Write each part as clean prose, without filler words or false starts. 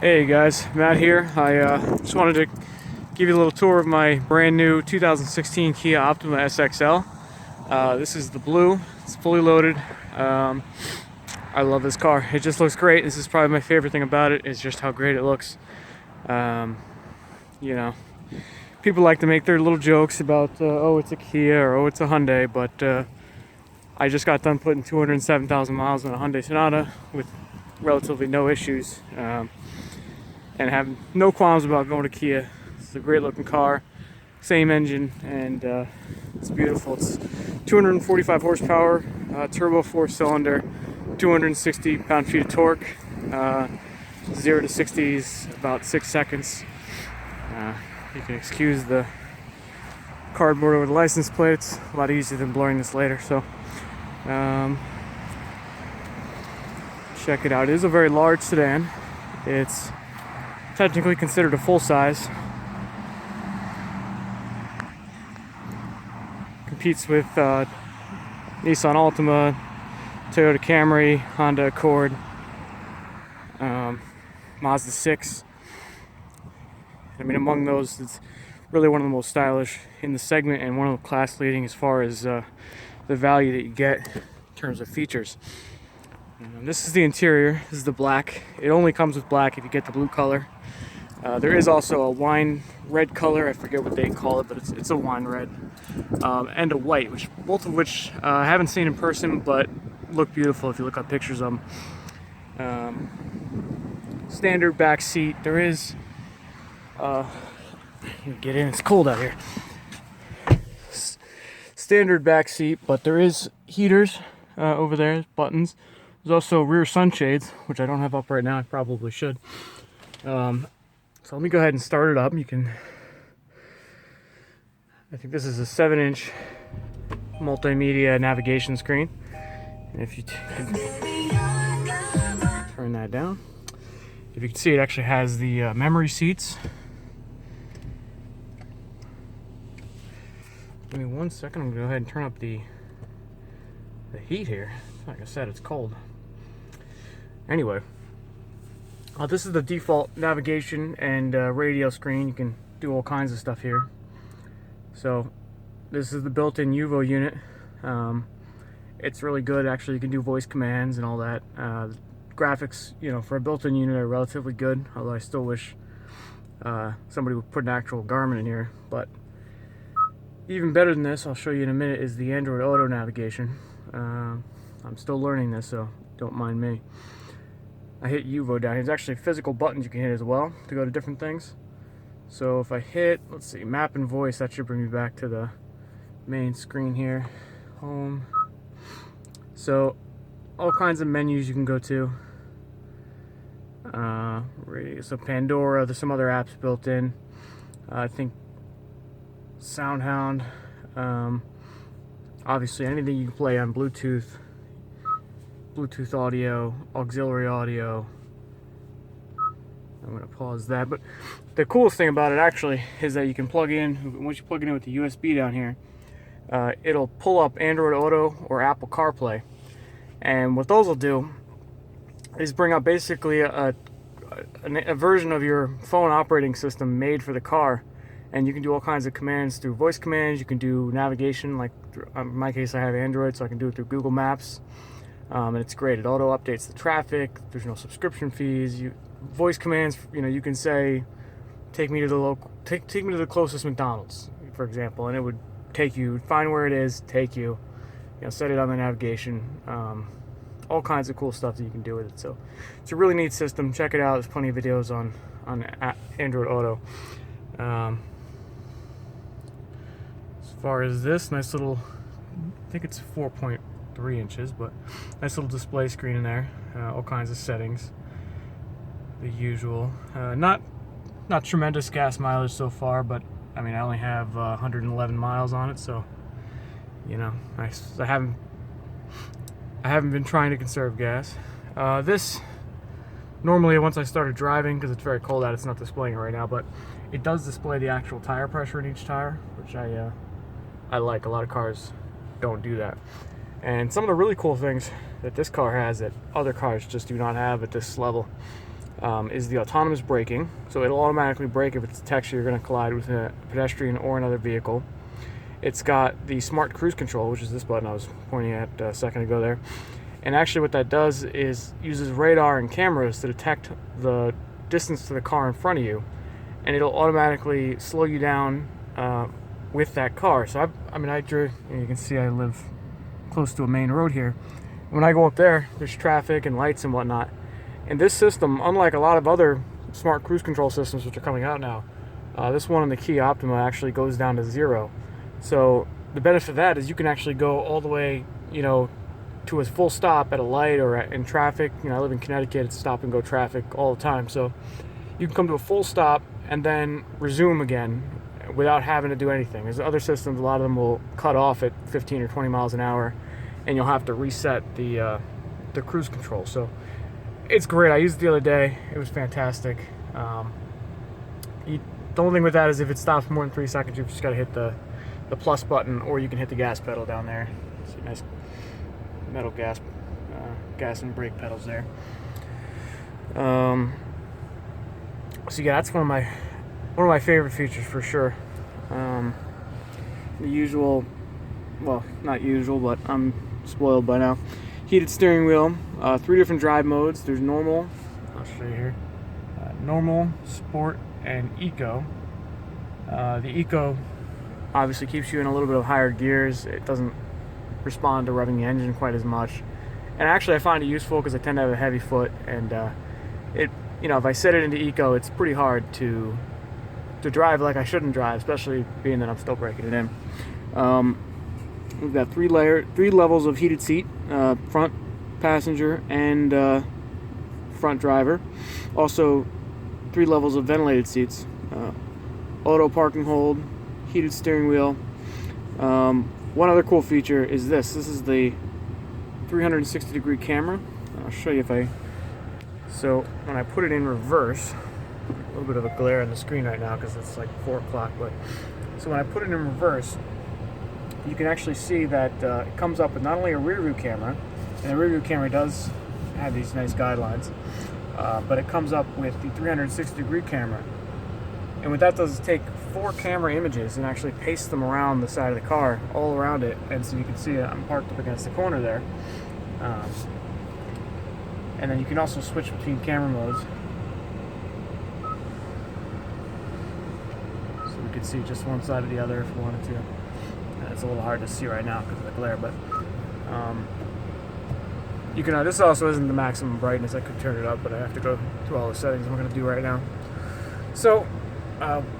Hey guys, Matt here. I just wanted to give you a little tour of my brand new 2016 Kia Optima SXL. This is the blue. It's fully loaded. I love this car. It just looks great. This is probably my favorite thing about it, is just how great it looks. You know, people like to make their little jokes about, oh, it's a Kia or oh, it's a Hyundai, but I just got done putting 207,000 miles on a Hyundai Sonata with relatively no issues. And have no qualms about going to Kia. It's a great looking car, same engine, and it's beautiful. It's 245 horsepower, turbo 4-cylinder, 260 pound-feet of torque. 0 to 60 is about 6 seconds. You can excuse the cardboard over the license plate. It's a lot easier than blurring this later. So check it out. It is a very large sedan. It's technically considered a full size. Competes with Nissan Altima, Toyota Camry, Honda Accord, Mazda 6. I mean, among those, it's really one of the most stylish in the segment and one of the class leading as far as the value that you get in terms of features. This is the interior. This is the black. It only comes with black if you get the blue color. There is also a wine red color. I forget what they call it, but it's a wine red, and a white, both of which I haven't seen in person, but look beautiful if you look up pictures of them. Standard back seat. There is. Get in. It's cold out here. Standard back seat, but there is heaters over there, buttons. There's also rear sunshades, which I don't have up right now. I probably should. So let me go ahead and start it up. I think this is a 7-inch multimedia navigation screen. And if you turn that down, if you can see, it actually has the memory seats. Give me 1 second. I'm gonna go ahead and turn up the heat here. Like I said, it's cold. Anyway. This is the default navigation and radio screen. You can do all kinds of stuff here. So this is the built-in UVO unit. It's really good. Actually, you can do voice commands and all that. Graphics, for a built-in unit are relatively good, although I still wish somebody would put an actual Garmin in here. But even better than this, I'll show you in a minute, is the Android Auto navigation. I'm still learning this, so don't mind me. I hit UVO down here. There's actually physical buttons you can hit as well to go to different things. So if I hit, let's see, map and voice, that should bring me back to the main screen here. Home. So all kinds of menus you can go to. So Pandora, there's some other apps built in. I think SoundHound. Obviously anything you can play on Bluetooth audio, auxiliary audio. I'm going to pause that. But the coolest thing about it actually is that you can plug in, once you plug it in with the USB down here, it'll pull up Android Auto or Apple CarPlay. And what those will do is bring up basically a version of your phone operating system made for the car. And you can do all kinds of commands through voice commands. You can do navigation, like in my case I have Android, so I can do it through Google Maps. And it's great. It auto updates the traffic. There's no subscription fees. Voice commands. You can say, "Take me to the closest McDonald's," for example, and it would take you. Find where it is. Take you. Set it on the navigation. All kinds of cool stuff that you can do with it. So it's a really neat system. Check it out. There's plenty of videos on Android Auto. As far as this nice little, I think it's 4.3 inches, but nice little display screen in there. All kinds of settings, the usual. Not tremendous gas mileage so far, but I mean I only have 111 miles on it, so I haven't been trying to conserve gas. This normally, once I started driving, because it's very cold out, it's not displaying it right now, but it does display the actual tire pressure in each tire, which I like. A lot of cars don't do that. And some of the really cool things that this car has that other cars just do not have at this level. is the autonomous braking. So it'll automatically brake if it detects you're going to collide with a pedestrian or another vehicle. It's got the smart cruise control, which is this button I was pointing at a second ago there. And actually what that does is uses radar and cameras to detect the distance to the car in front of you, and it'll automatically slow you down with that car. So I drove, you can see I live close to a main road here. When I go up there, there's traffic and lights and whatnot. And this system, unlike a lot of other smart cruise control systems which are coming out now, this one in the Kia Optima actually goes down to 0. So the benefit of that is you can actually go all the way, to a full stop at a light or in traffic. I live in Connecticut, it's stop and go traffic all the time. So you can come to a full stop and then resume again without having to do anything. There's other systems, a lot of them will cut off at 15 or 20 miles an hour, and you'll have to reset the cruise control. So it's great. I used it the other day. It was fantastic. The only thing with that is if it stops for more than 3 seconds, you've just got to hit the plus button, or you can hit the gas pedal down there. See, nice metal gas and brake pedals there. So yeah, that's one of my favorite features for sure. The usual, well, not usual, but I'm spoiled by now. Heated steering wheel, 3 different drive modes. There's normal, I'll show you here, normal, sport, and eco. The eco obviously keeps you in a little bit of higher gears. It doesn't respond to revving the engine quite as much. And actually I find it useful because I tend to have a heavy foot, and if I set it into eco, it's pretty hard to drive like I shouldn't drive, especially being that I'm still breaking it in. We've got 3 levels of heated seat, front passenger and front driver. Also 3 levels of ventilated seats, auto parking hold, heated steering wheel. One other cool feature is this is the 360-degree camera. I'll show you so when I put it in reverse, a little bit of a glare on the screen right now because it's like 4 o'clock, but so when I put it in reverse, you can actually see that it comes up with not only a rear view camera, and the rear view camera does have these nice guidelines, but it comes up with the 360-degree camera. And what that does is take 4 camera images and actually paste them around the side of the car, all around it. And so you can see I'm parked up against the corner there. And then you can also switch between camera modes. So we could see just one side or the other if we wanted to. And it's a little hard to see right now because of the glare, but you can. This also isn't the maximum brightness. I could turn it up, but I have to go through all the settings I'm going to do right now. So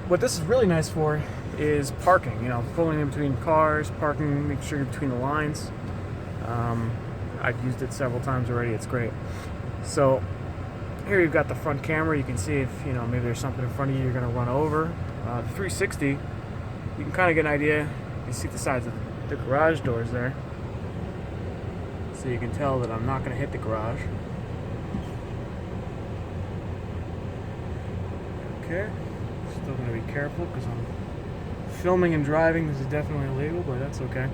what this is really nice for is parking, pulling in between cars, parking, make sure you're between the lines. I've used it several times already, it's great. So here you've got the front camera. You can see if, maybe there's something in front of you you're going to run over. The 360, you can kind of get an idea. You see the sides of the garage doors there. So you can tell that I'm not going to hit the garage. Okay. Still going to be careful because I'm filming and driving. This is definitely illegal, but that's okay.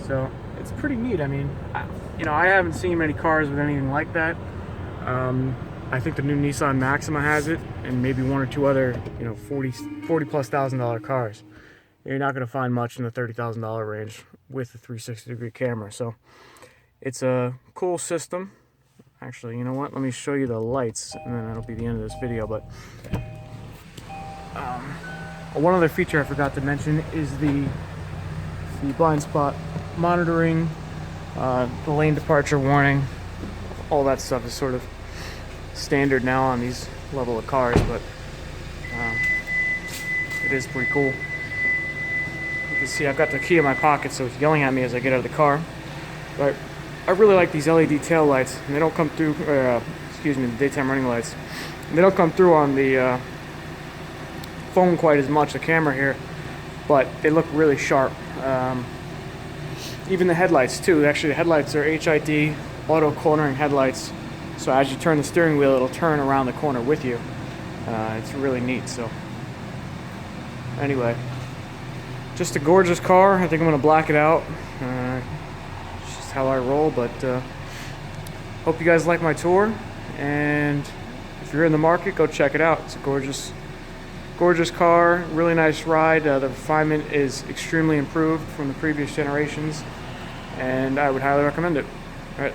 So it's pretty neat. I mean, I haven't seen many cars with anything like that. I think the new Nissan Maxima has it, and maybe 1 or 2 other, $40+ thousand cars. You're not going to find much in the $30,000 range with the 360-degree camera. So it's a cool system. Actually, you know what? Let me show you the lights, and then that'll be the end of this video. But one other feature I forgot to mention is the blind spot monitoring, the lane departure warning. All that stuff is sort of standard now on these level of cars, but it is pretty cool. You can see I've got the key in my pocket, so it's yelling at me as I get out of the car. But I really like these LED tail lights, and they don't come through, the daytime running lights. And they don't come through on the phone quite as much, the camera here, but they look really sharp. Even the headlights too. Actually, the headlights are HID auto cornering headlights, so as you turn the steering wheel, it'll turn around the corner with you. It's really neat. So anyway, just a gorgeous car. I think I'm gonna black it out. It's just how I roll, but hope you guys like my tour, and if you're in the market, go check it out. It's a gorgeous car, really nice ride. The refinement is extremely improved from the previous generations, and I would highly recommend it. All right.